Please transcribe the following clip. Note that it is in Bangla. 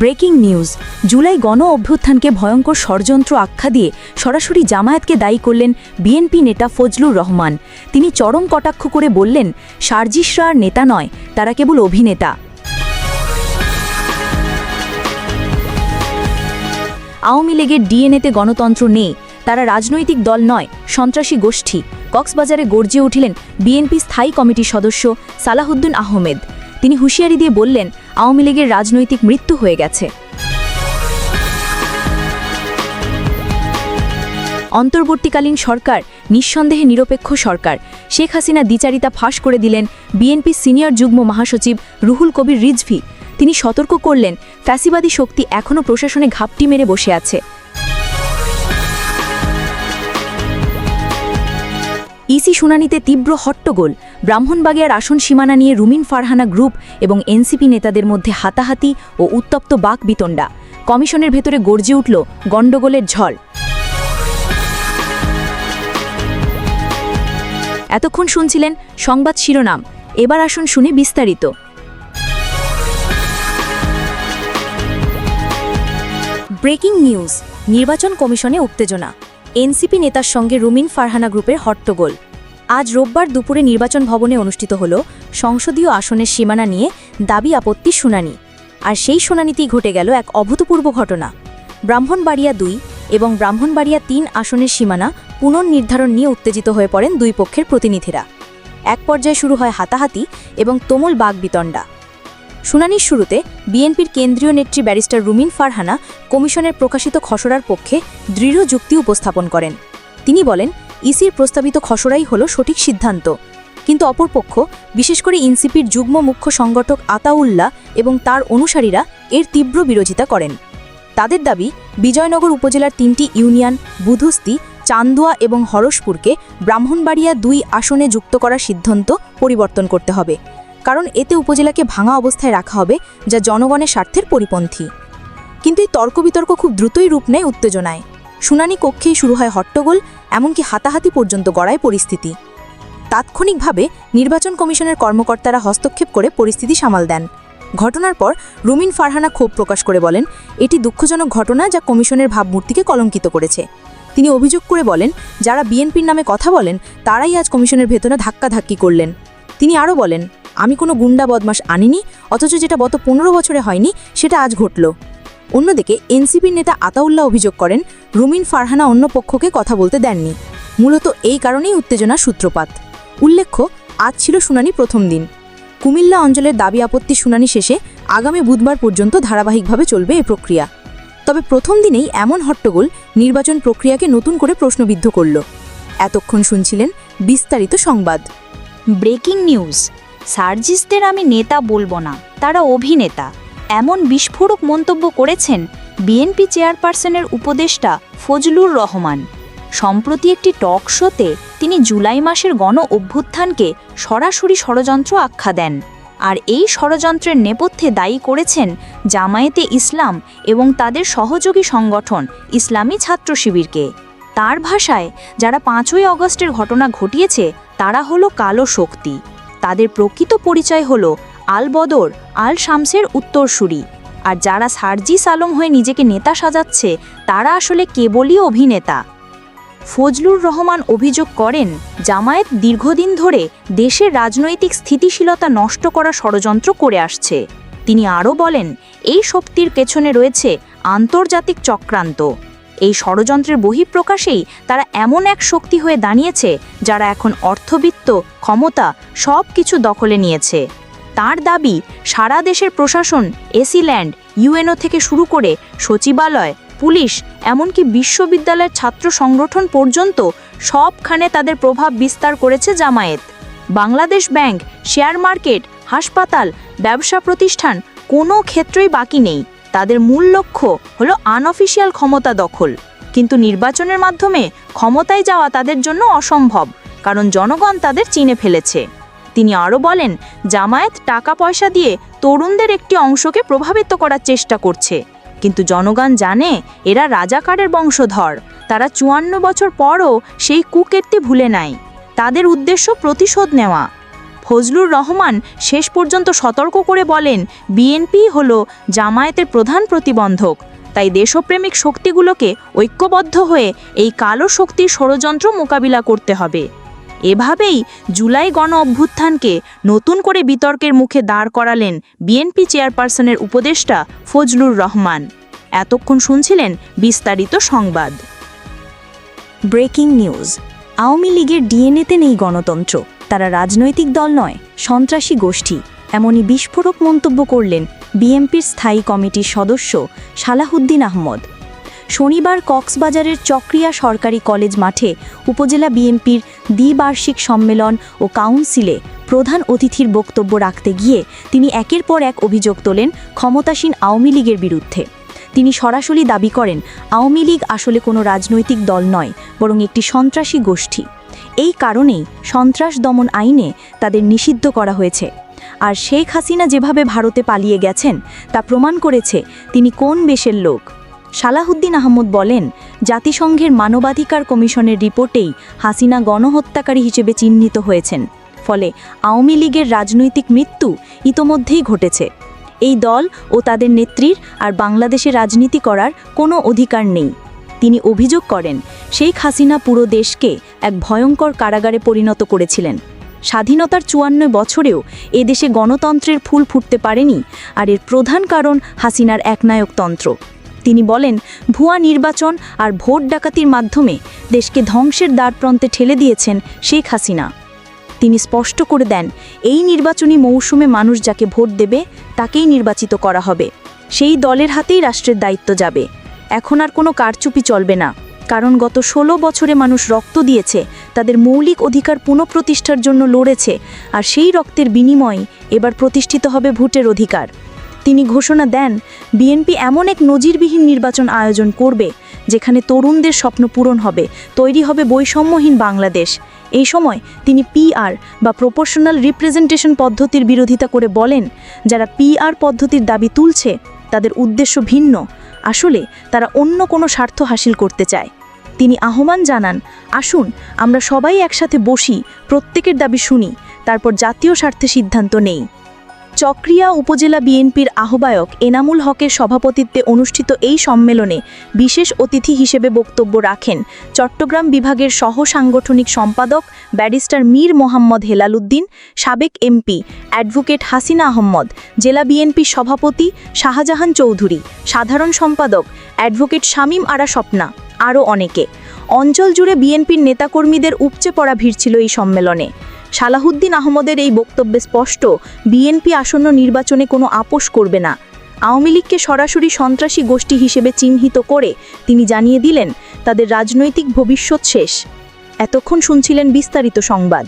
Breaking news. জুলাই গণ অভ্যুত্থানকে ভয়ঙ্কর ষড়যন্ত্র আখ্যা দিয়ে সরাসরি জামায়াতকে দায়ী করলেন বিএনপি নেতা ফজলুর রহমান। তিনি চরম কটাক্ষ করে বললেন, সার্জিসরা আর নেতা নয়, তারা কেবল অভিনেতা। আওয়ামী লীগের ডিএনএতে গণতন্ত্র নেই, তারা রাজনৈতিক দল নয়, সন্ত্রাসী গোষ্ঠী। কক্সবাজারে গর্জে উঠলেন বিএনপি স্থায়ী কমিটির সদস্য সালাহুদ্দিন আহমেদ। তিনি হুঁশিয়ারি দিয়ে বললেন, আওয়ামী লীগের রাজনৈতিক মৃত্যু হয়ে গেছে। অন্তর্বর্তীকালীন সরকার নিঃসন্দেহে নিরপেক্ষ সরকার। শেখ হাসিনা দ্বিচারিতা ফাঁস করে দিলেন বিএনপি সিনিয়র যুগ্ম মহাসচিব রুহুল কবির রিজভী। তিনি সতর্ক করলেন, ফ্যাসিবাদী শক্তি এখনও প্রশাসনে ঘাপটি মেরে বসে আছে। ইসি শুনানিতে তীব্র হট্টগোল। ব্রাহ্মণবাগিয়ার আসন সীমানা নিয়ে রুমিন ফারহানা গ্রুপ এবং এনসিপি নেতাদের মধ্যে হাতাহাতি ও উত্তপ্ত বাক বিতণ্ডা। কমিশনের ভেতরে গর্জে উঠল গণ্ডগোলের ঝড়। এতক্ষণ শুনছিলেন সংবাদ শিরোনাম, এবার আসুন শুনে বিস্তারিত। Breaking news. নির্বাচন কমিশনে উত্তেজনা। এনসিপি নেতার সঙ্গে রুমিন ফারহানা গ্রুপের হট্টগোল। আজ রোববার দুপুরে নির্বাচন ভবনে অনুষ্ঠিত হল সংসদীয় আসনের সীমানা নিয়ে দাবি আপত্তির শুনানি। আর সেই শুনানিতেই ঘটে গেল এক অভূতপূর্ব ঘটনা। ব্রাহ্মণবাড়িয়া 2 এবং ব্রাহ্মণবাড়িয়া 3 আসনের সীমানা পুনর্নির্ধারণ নিয়ে উত্তেজিত হয়ে পড়েন দুই পক্ষের প্রতিনিধিরা। এক পর্যায়ে শুরু হয় হাতাহাতি এবং তুমুল বাকবিতণ্ডা। শুনানির শুরুতে বিএনপির কেন্দ্রীয় নেত্রী ব্যারিস্টার রুমিন ফারহানা কমিশনের প্রকাশিত খসড়ার পক্ষে দৃঢ় যুক্তি উপস্থাপন করেন। তিনি বলেন, ইসির প্রস্তাবিত খসড়াই হল সঠিক সিদ্ধান্ত। কিন্তু অপরপক্ষ, বিশেষ করে এনসিপির যুগ্ম মুখ্য সংগঠক আতাউল্লাহ এবং তার অনুসারীরা এর তীব্র বিরোধিতা করেন। তাদের দাবি, বিজয়নগর উপজেলার 3টি ইউনিয়ন বুধুস্তি, চান্দুয়া এবং হরসপুরকে ব্রাহ্মণবাড়িয়া 2 আসনে যুক্ত করার সিদ্ধান্ত পরিবর্তন করতে হবে, কারণ এতে উপজেলাকে ভাঙা অবস্থায় রাখা হবে, যা জনগণের স্বার্থের পরিপন্থী। কিন্তু এই তর্ক বিতর্ক খুব দ্রুতই রূপ নেয় উত্তেজনায়। শুনানি কক্ষেই শুরু হয় হট্টগোল, এমনকি হাতাহাতি পর্যন্ত গড়ায় পরিস্থিতি। তাৎক্ষণিকভাবে নির্বাচন কমিশনের কর্মকর্তারা হস্তক্ষেপ করে পরিস্থিতি সামাল দেন। ঘটনার পর রুমিন ফারহানা ক্ষোভ প্রকাশ করে বলেন, এটি দুঃখজনক ঘটনা যা কমিশনের ভাবমূর্তিকে কলঙ্কিত করেছে। তিনি অভিযোগ করে বলেন, যারা বিএনপির নামে কথা বলেন তারাই আজ কমিশনের ভেতরে ধাক্কাধাক্কি করলেন। তিনি আরও বলেন, আমি কোনো গুন্ডা বদমাশ আনিনি, অথচ যেটা গত 15 বছরে হয়নি সেটা আজ ঘটল। অন্যদিকে এনসিপির নেতা আতাউল্লাহ অভিযোগ করেন, রুমিন ফারহানা অন্য পক্ষকে কথা বলতে দেননি। মূলত এই কারণেই উত্তেজনার সূত্রপাত। উল্লেখ্য, আজ ছিল শুনানি প্রথম দিন। কুমিল্লা অঞ্চলের দাবি আপত্তি শুনানি শেষে আগামী বুধবার পর্যন্ত ধারাবাহিকভাবে চলবে এই প্রক্রিয়া। তবে প্রথম দিনেই এমন হট্টগোল নির্বাচন প্রক্রিয়াকে নতুন করে প্রশ্নবিদ্ধ করল। এতক্ষণ শুনছিলেন বিস্তারিত সংবাদ। Breaking news. সার্জিসদের আমি নেতা বলবো না, তারা অভিনেতা, এমন বিস্ফোরক মন্তব্য করেছেন বিএনপি চেয়ারপারসনের উপদেষ্টা ফজলুর রহমান। সম্প্রতি একটি টক শোতে তিনি জুলাই মাসের গণ অভ্যুত্থানকে সরাসরি ষড়যন্ত্র আখ্যা দেন, আর এই ষড়যন্ত্রের নেপথ্যে দায়ী করেছেন জামায়াতে ইসলাম এবং তাদের সহযোগী সংগঠন ইসলামী ছাত্র শিবিরকে। তার ভাষায়, যারা 5ই আগস্টের ঘটনা ঘটিয়েছে তারা হলো কালো শক্তি। তাদের প্রকৃত পরিচয় হলো আল বদর আল শামসের উত্তরসূরি, আর যারা সার্জিস আলম হয়ে নিজেকে নেতা সাজাচ্ছে তারা আসলে কেবলই অভিনেতা। ফজলুর রহমান অভিযোগ করেন, জামায়াত দীর্ঘদিন ধরে দেশের রাজনৈতিক স্থিতিশীলতা নষ্ট করা ষড়যন্ত্র করে আসছে। তিনি আরও বলেন, এই শক্তির পেছনে রয়েছে আন্তর্জাতিক চক্রান্ত। এই ষড়যন্ত্রের বহিঃপ্রকাশেই তারা এমন এক শক্তি হয়ে দাঁড়িয়েছে যারা এখন অর্থবিত্ত, ক্ষমতা সব কিছু দখলে নিয়েছে। তার দাবি, সারা দেশের প্রশাসন, এসিল্যান্ড, ইউএনও থেকে শুরু করে সচিবালয়, পুলিশ, এমনকি বিশ্ববিদ্যালয়ের ছাত্র সংগঠন পর্যন্ত সবখানে তাদের প্রভাব বিস্তার করেছে Jamaat. Bangladesh bank, share market, হাসপাতাল, ব্যবসা প্রতিষ্ঠান কোনো ক্ষেত্রেই বাকি নেই। তাদের মূল লক্ষ্য হলো আনঅফিসিয়াল ক্ষমতা দখল। কিন্তু নির্বাচনের মাধ্যমে ক্ষমতায় যাওয়া তাদের জন্য অসম্ভব, কারণ জনগণ তাদের চিনে ফেলেছে। তিনি আরও বলেন, জামায়াত টাকা পয়সা দিয়ে তরুণদের একটি অংশকে প্রভাবিত করার চেষ্টা করছে, কিন্তু জনগণ জানে এরা রাজাকারের বংশধর। তারা 54 বছর পরও সেই কুকীর্তি ভুলে নাই। তাদের উদ্দেশ্য প্রতিশোধ নেওয়া। ফজলুর রহমান শেষ পর্যন্ত সতর্ক করে বলেন, বিএনপি হলো জামায়াতের প্রধান প্রতিবন্ধক, তাই দেশপ্রেমিক শক্তিগুলোকে ঐক্যবদ্ধ হয়ে এই কালো শক্তির ষড়যন্ত্র মোকাবিলা করতে হবে। এভাবেই জুলাই গণ অভ্যুত্থানকে নতুন করে বিতর্কের মুখে দাঁড় করালেন বিএনপি চেয়ারপারসনের উপদেষ্টা ফজলুর রহমান। এতক্ষণ শুনছিলেন বিস্তারিত সংবাদ। Breaking news. আওয়ামী লীগের ডিএনএতে নেই গণতন্ত্র, তারা রাজনৈতিক দল নয়, সন্ত্রাসী গোষ্ঠী, এমনই বিস্ফোরক মন্তব্য করলেন বিএনপির স্থায়ী কমিটির সদস্য সালাহুদ্দিন আহমদ। শনিবার কক্সবাজারের চকরিয়া সরকারি কলেজ মাঠে উপজেলা বিএনপির দ্বিবার্ষিক সম্মেলন ও কাউন্সিলে প্রধান অতিথির বক্তব্য রাখতে গিয়ে তিনি একের পর এক অভিযোগ তোলেন ক্ষমতাসীন আওয়ামী লীগের বিরুদ্ধে। তিনি সরাসরি দাবি করেন, আওয়ামী লীগ আসলে কোনো রাজনৈতিক দল নয়, বরং একটি সন্ত্রাসী গোষ্ঠী। এই কারণেই সন্ত্রাস দমন আইনে তাদের নিষিদ্ধ করা হয়েছে। আর শেখ হাসিনা যেভাবে ভারতে পালিয়ে গেছেন তা প্রমাণ করেছে তিনি কোন দেশের লোক। সালাহুদ্দিন আহমদ বলেন, জাতিসংঘের মানবাধিকার কমিশনের রিপোর্টেই হাসিনা গণহত্যাকারী হিসেবে চিহ্নিত হয়েছেন। ফলে আওয়ামী লীগের রাজনৈতিক মৃত্যু ইতোমধ্যেই ঘটেছে। এই দল ও তাদের নেত্রীর আর বাংলাদেশে রাজনীতি করার কোনো অধিকার নেই। তিনি অভিযোগ করেন, শেখ হাসিনা পুরো দেশকে এক ভয়ঙ্কর কারাগারে পরিণত করেছিলেন। স্বাধীনতার 54 বছরেও এদেশে গণতন্ত্রের ফুল ফুটতে পারেনি, আর এর প্রধান কারণ হাসিনার একনায়কতন্ত্র। তিনি বলেন, ভুয়া নির্বাচন আর ভোট ডাকাতির মাধ্যমে দেশকে ধ্বংসের দ্বারপ্রান্তে ঠেলে দিয়েছেন শেখ হাসিনা। তিনি স্পষ্ট করে দেন, এই নির্বাচনী মৌসুমে মানুষ যাকে ভোট দেবে তাকেই নির্বাচিত করা হবে। সেই দলের হাতেই রাষ্ট্রের দায়িত্ব যাবে। এখন আর কোনো কারচুপি চলবে না, কারণ গত 16 বছরে মানুষ রক্ত দিয়েছে, তাদের মৌলিক অধিকার পুনঃপ্রতিষ্ঠার জন্য লড়েছে, আর সেই রক্তের বিনিময়ে এবার প্রতিষ্ঠিত হবে ভোটের অধিকার। তিনি ঘোষণা দেন, বিএনপি এমন এক নজিরবিহীন নির্বাচন আয়োজন করবে যেখানে তরুণদের স্বপ্ন পূরণ হবে, তৈরি হবে বৈষম্যহীন বাংলাদেশ। এই সময় তিনি পিআর বা প্রপোর্শনাল রিপ্রেজেন্টেশন পদ্ধতির বিরোধিতা করে বলেন, যারা পিআর পদ্ধতির দাবি তুলছে তাদের উদ্দেশ্য ভিন্ন, আসলে তারা অন্য কোনো স্বার্থ হাসিল করতে চায়। তিনি আহ্বান জানান, আসুন আমরা সবাই একসাথে বসি, প্রত্যেকের দাবি শুনি, তারপর জাতীয় স্বার্থে সিদ্ধান্ত নেই। চকরিয়া উপজেলা বিএনপির আহ্বায়ক এনামুল হকের সভাপতিত্বে অনুষ্ঠিত এই সম্মেলনে বিশেষ অতিথি হিসেবে বক্তব্য রাখেন চট্টগ্রাম বিভাগের সহ সাংগঠনিক সম্পাদক ব্যারিস্টার মীর মোহাম্মদ হেলাল উদ্দিন, সাবেক এমপি অ্যাডভোকেট হাসিনা আহমদ, জেলা বিএনপির সভাপতি শাহজাহান চৌধুরী, সাধারণ সম্পাদক অ্যাডভোকেট শামীম আরা স্বপ্না, আরও অনেকে। অঞ্চল জুড়ে বিএনপির নেতাকর্মীদের উপচে পড়া ভিড় ছিল এই সম্মেলনে। সালাহুদ্দিন আহমদের এই বক্তব্যে স্পষ্ট, বিএনপি আসন্ন নির্বাচনে কোনো আপোষ করবে না। আওয়ামী লীগকে সরাসরি সন্ত্রাসী গোষ্ঠী হিসেবে চিহ্নিত করে তিনি জানিয়ে দিলেন, তাদের রাজনৈতিক ভবিষ্যৎ শেষ। এতক্ষণ শুনছিলেন বিস্তারিত সংবাদ।